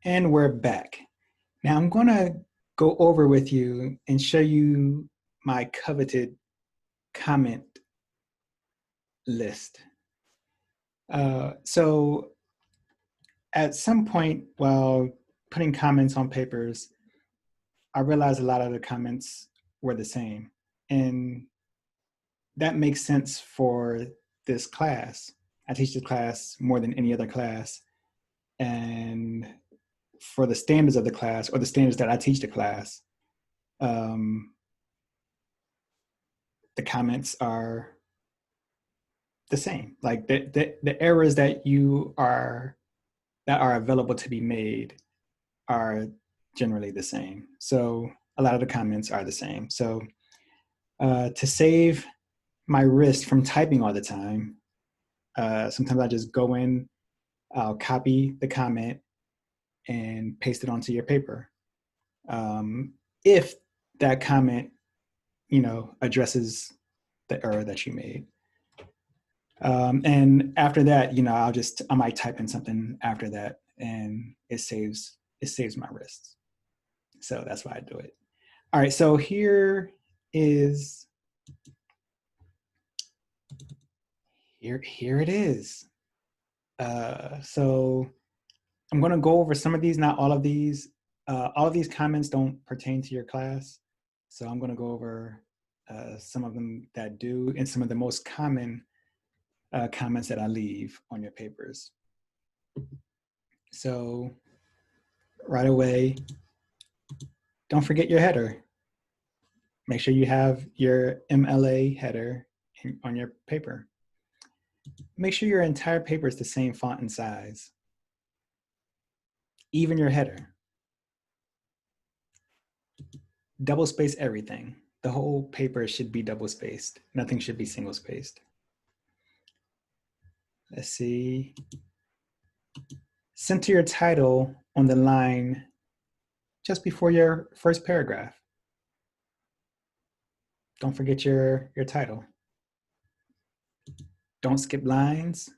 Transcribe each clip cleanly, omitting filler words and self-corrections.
And we're back. Now I'm going to go over with you and show you my coveted comment list. So at some point while putting comments on papers, I realized a lot of the comments were the same. And that makes sense for this class. I teach this class more than any other class. And for the standards of the class, or the standards that I teach the class, um, the comments are the same. Like the errors that are available to be made are generally the same. So a lot of the comments are the same. So to save my wrist from typing all the time, sometimes I just go in, I'll copy the comment and paste it onto your paper. If that comment, addresses the error that you made. And after that, I might type in something after that, and it saves my wrists. So that's why I do it. All right, so here it is. So I'm going to go over some of these, not all of these. All of these comments don't pertain to your class, so I'm going to go over some of them that do, and some of the most common comments that I leave on your papers. So right away, don't forget your header. Make sure you have your MLA header on your paper. Make sure your entire paper is the same font and size. Even your header. Double space everything. The whole paper should be double spaced. Nothing should be single spaced. Let's see. Center your title on the line just before your first paragraph. Don't forget your title. Don't skip lines.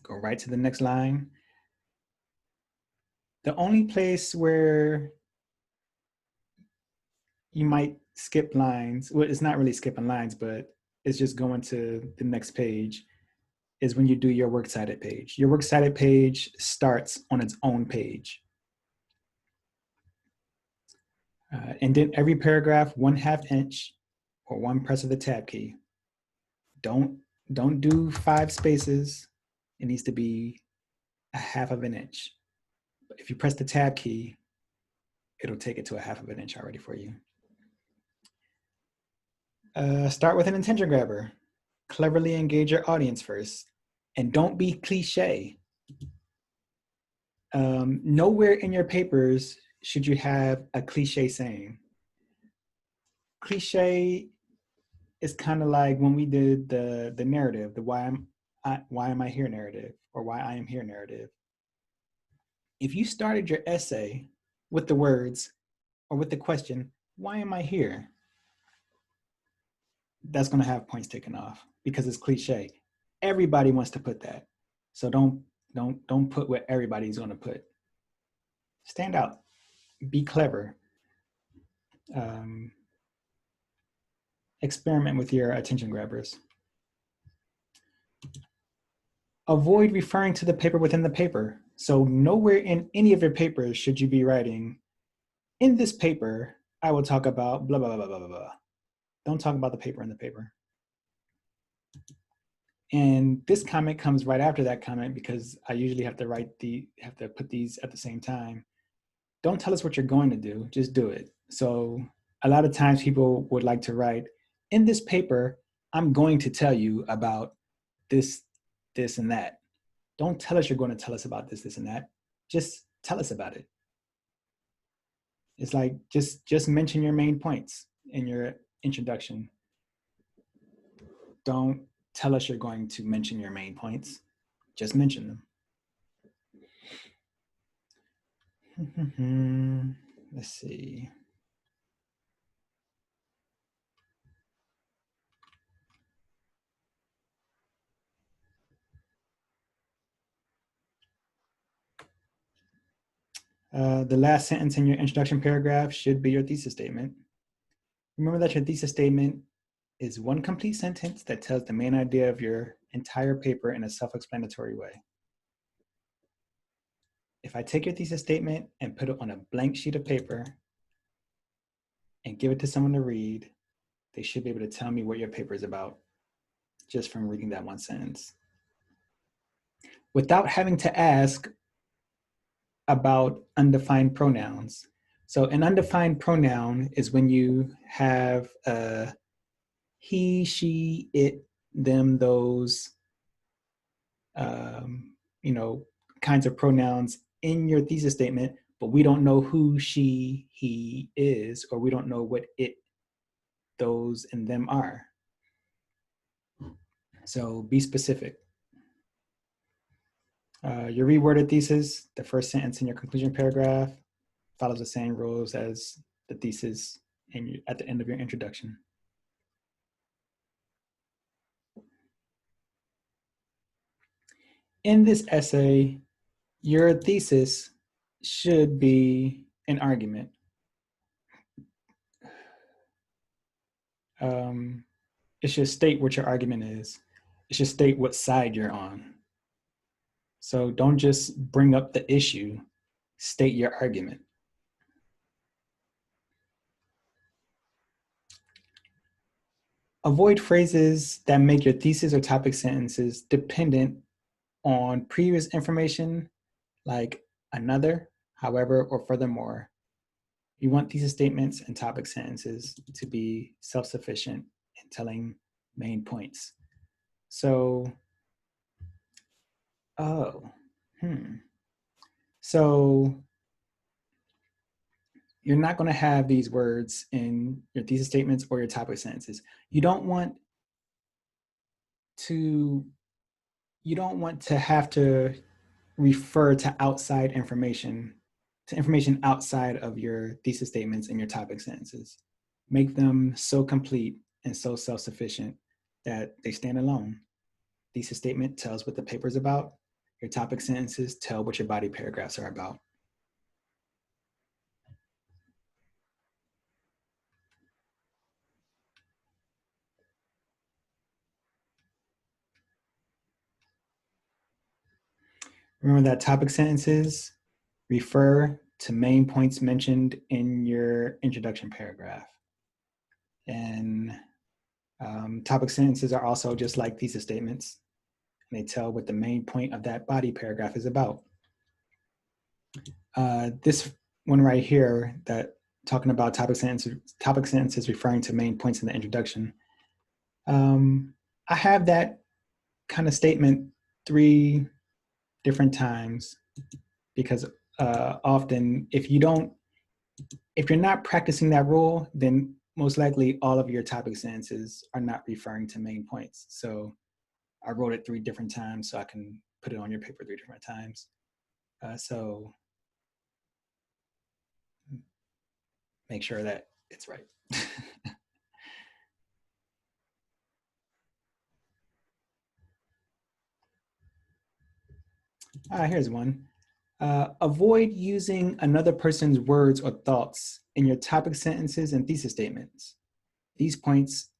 Go right to the next line. The only place where you might skip lines, well, it's not really skipping lines, but it's just going to the next page, is when you do your works cited page. Your works cited page starts on its own page. And then every paragraph, 1/2 inch or one press of the tab key. Don't do 5 spaces. It needs to be 1/2 inch. But if you press the tab key, it'll take it to 1/2 inch already for you. Start with an attention grabber. Cleverly engage your audience first. And don't be cliche. Nowhere in your papers should you have a cliche saying. Cliche is kind of like when we did the narrative, the why am I here narrative, or why I am here narrative. If you started your essay with the words or with the question, why am I here? That's going to have points taken off because it's cliche. Everybody wants to put that. So don't put what everybody's going to put. Stand out. Be clever. Experiment with your attention grabbers. Avoid referring to the paper within the paper. So nowhere in any of your papers should you be writing, in this paper, I will talk about blah, blah, blah, blah, blah, blah. Don't talk about the paper in the paper. And this comment comes right after that comment because I usually have to put these at the same time. Don't tell us what you're going to do, just do it. So a lot of times people would like to write, in this paper, I'm going to tell you about this, this, and that. Don't tell us you're going to tell us about this, this, and that. Just tell us about it. It's like, just mention your main points in your introduction. Don't tell us you're going to mention your main points. Just mention them. Let's see. The last sentence in your introduction paragraph should be your thesis statement. Remember that your thesis statement is one complete sentence that tells the main idea of your entire paper in a self-explanatory way. If I take your thesis statement and put it on a blank sheet of paper and give it to someone to read, they should be able to tell me what your paper is about just from reading that one sentence, without having to ask about undefined pronouns. So an undefined pronoun is when you have he, she, it, them, those, kinds of pronouns in your thesis statement, but we don't know who she, he is, or we don't know what it, those, and them are. So be specific. Your reworded thesis, the first sentence in your conclusion paragraph follows the same rules as the thesis at the end of your introduction. In this essay, your thesis should be an argument. It should state what your argument is. It should state what side you're on. So don't just bring up the issue, state your argument. Avoid phrases that make your thesis or topic sentences dependent on previous information like another, however, or furthermore. You want thesis statements and topic sentences to be self-sufficient in telling main points. So, So you're not going to have these words in your thesis statements or your topic sentences. You don't want to have to refer to outside information, to information outside of your thesis statements and your topic sentences. Make them so complete and so self-sufficient that they stand alone. Thesis statement tells what the paper is about. Your topic sentences tell what your body paragraphs are about. Remember that topic sentences refer to main points mentioned in your introduction paragraph. And topic sentences are also just like thesis statements. And they tell what the main point of that body paragraph is about. This one right here, that talking about topic sentences referring to main points in the introduction. I have that kind of statement 3 different times because often if you're not practicing that rule, then most likely all of your topic sentences are not referring to main points. So I wrote it 3 different times so I can put it on your paper 3 different times. So make sure that it's right. Here's one. Avoid using another person's words or thoughts in your topic sentences and thesis statements. These points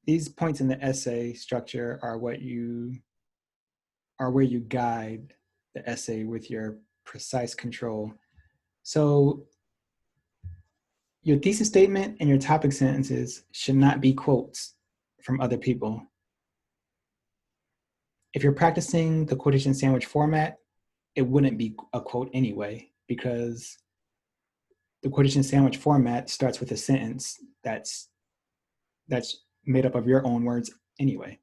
in the essay structure are where you guide the essay with your precise control. So your thesis statement and your topic sentences should not be quotes from other people. If you're practicing the quotation sandwich format, it wouldn't be a quote anyway, because the quotation sandwich format starts with a sentence that's made up of your own words anyway.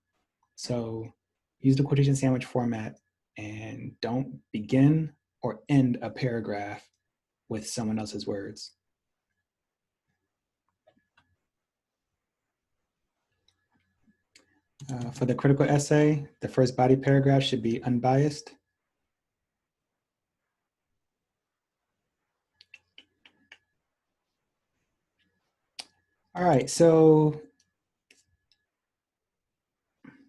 So use the quotation sandwich format and don't begin or end a paragraph with someone else's words. For the critical essay, the first body paragraph should be unbiased. All right, so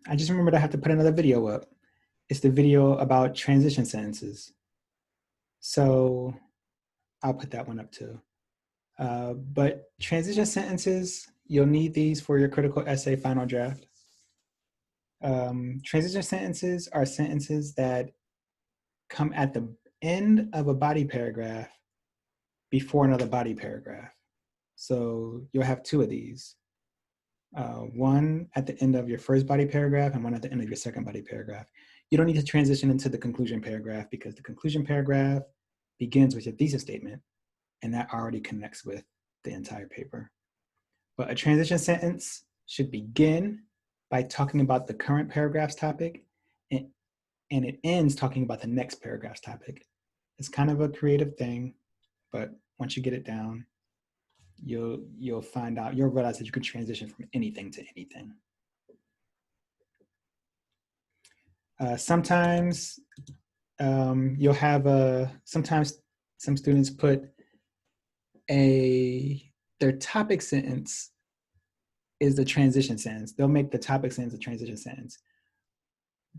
I just remembered I have to put another video up. It's the video about transition sentences. So I'll put that one up too. But transition sentences, you'll need these for your critical essay final draft. Transition sentences are sentences that come at the end of a body paragraph before another body paragraph. So you'll have two of these. One at the end of your first body paragraph and one at the end of your second body paragraph. You don't need to transition into the conclusion paragraph because the conclusion paragraph begins with your thesis statement and that already connects with the entire paper. But a transition sentence should begin by talking about the current paragraph's topic and it ends talking about the next paragraph's topic. It's kind of a creative thing, but once you get it down, you'll find out, you'll realize that you can transition from anything to anything. Sometimes you'll have sometimes some students put their topic sentence is the transition sentence. They'll make the topic sentence a transition sentence,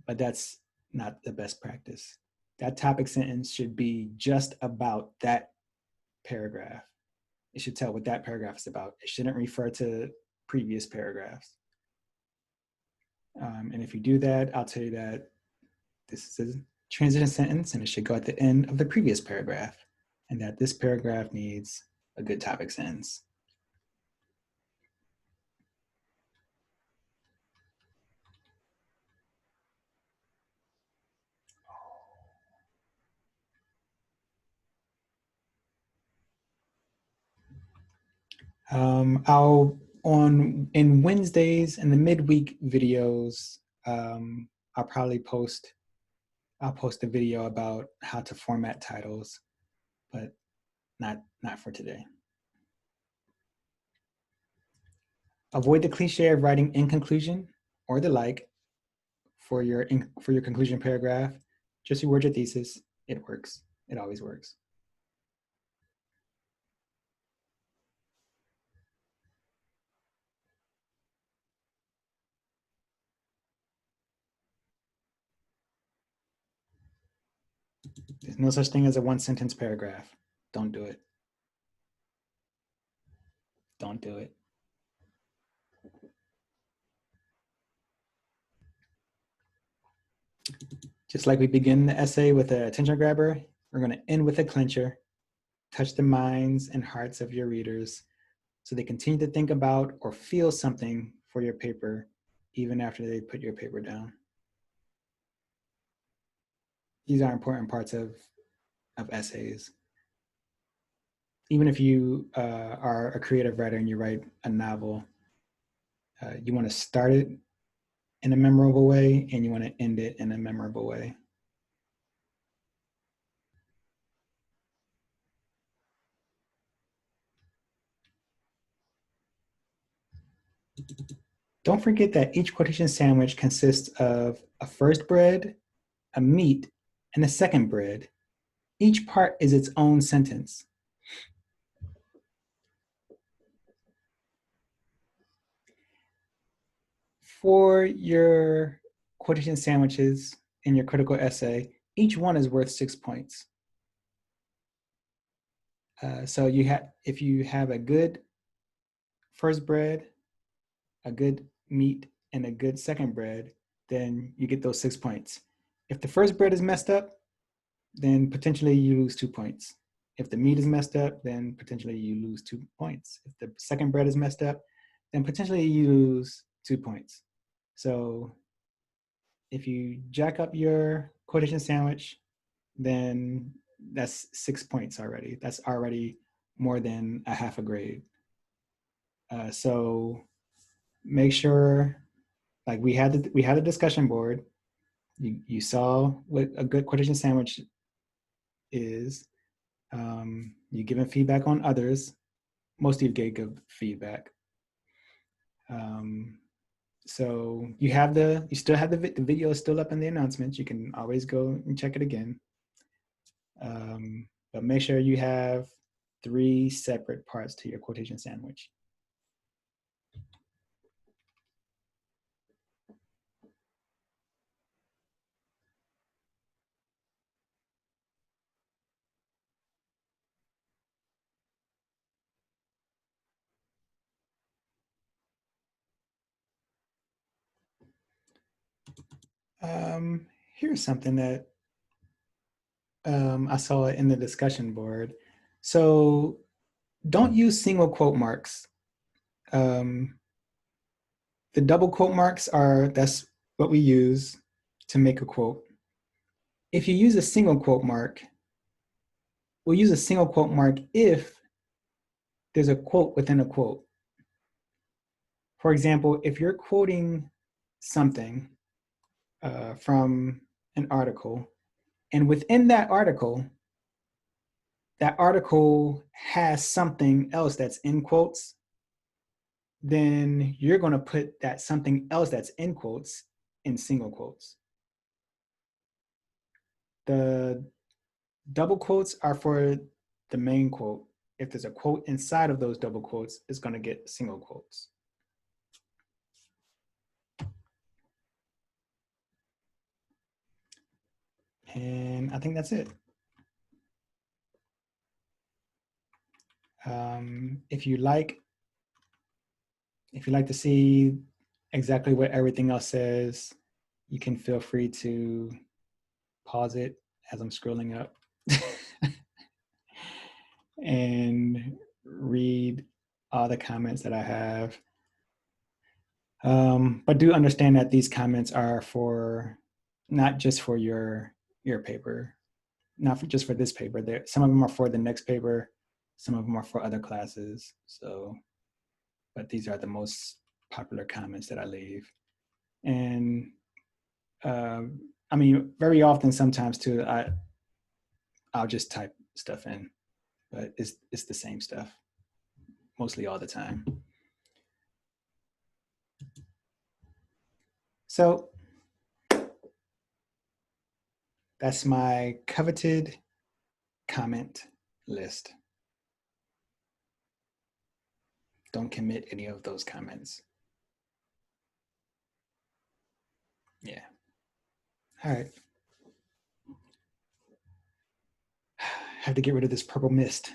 but that's not the best practice. That topic sentence should be just about that paragraph. It should tell what that paragraph is about. It shouldn't refer to previous paragraphs. And if you do that, I'll tell you that this is a transition sentence and it should go at the end of the previous paragraph and that this paragraph needs a good topic sentence. In Wednesdays and the midweek videos, I'll post a video about how to format titles, but not for today. Avoid the cliche of writing in conclusion or the like for your conclusion paragraph. Just reword your thesis. It works. It always works. There's no such thing as a one sentence paragraph. Don't do it. Don't do it. Just like we begin the essay with a attention grabber, we're going to end with a clincher. Touch the minds and hearts of your readers so they continue to think about or feel something for your paper, even after they put your paper down. These are important parts of essays. Even if you are a creative writer and you write a novel, you want to start it in a memorable way and you want to end it in a memorable way. Don't forget that each quotation sandwich consists of a first bread, a meat, and a second bread. Each part is its own sentence. For your quotation sandwiches in your critical essay, each one is worth 6 points. So if you have a good first bread, a good meat, and a good second bread, then you get those 6 points. If the first bread is messed up, then potentially you lose 2 points. If the meat is messed up, then potentially you lose 2 points. If the second bread is messed up, then potentially you lose 2 points. So if you jack up your quotation sandwich, then that's 6 points already. That's already more than a half a grade. So make sure, like we had a discussion board. You saw what a good quotation sandwich is. You given feedback on others. Most of you gave good feedback. So you still have the video is still up in the announcements. You can always go and check it again. But make sure you have 3 separate parts to your quotation sandwich. Here's something that I saw in the discussion board. So don't use single quote marks. Um, the double quote marks that's what we use to make a quote. If you use a single quote mark, we'll use a single quote mark if there's a quote within a quote. For example, if you're quoting something from an article, and within that article has something else that's in quotes, then you're going to put that something else that's in quotes in single quotes. The double quotes are for the main quote. If there's a quote inside of those double quotes, it's going to get single quotes. And I think that's it. If you like to see exactly what everything else says, you can feel free to pause it as I'm scrolling up and read all the comments that I have. But do understand that these comments are for not just for your paper, not just for this paper. Some of them are for the next paper, some of them are for other classes. So, but these are the most popular comments that I leave. And I mean, very often, sometimes too, I'll just type stuff in, but it's the same stuff mostly all the time. So that's my coveted comment list. Don't commit any of those comments. Yeah. All right. Have to get rid of this purple mist.